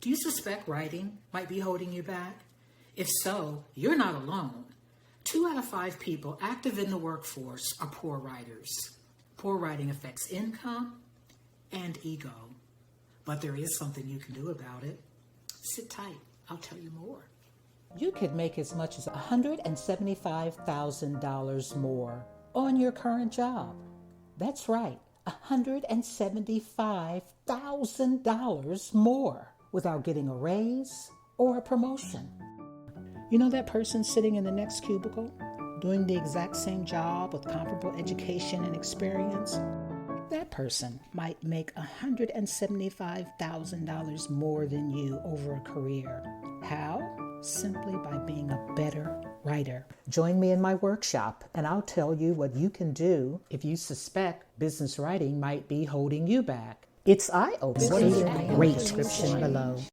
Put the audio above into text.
Do you suspect writing might be holding you back? If so, you're not alone. 2 out of 5 people active in the workforce are poor writers. Poor writing affects income and ego. But there is something you can do about it. Sit tight. I'll tell you more. You could make as much as $175,000 more on your current job. That's right, $175,000 more without getting a raise or a promotion. You know that person sitting in the next cubicle, doing the exact same job with comparable education and experience? That person might make $175,000 more than you over a career. How? Simply by being a better writer. Join me in my workshop, and I'll tell you what you can do if you suspect business writing might be holding you back. It's eye-opening. See the great description below.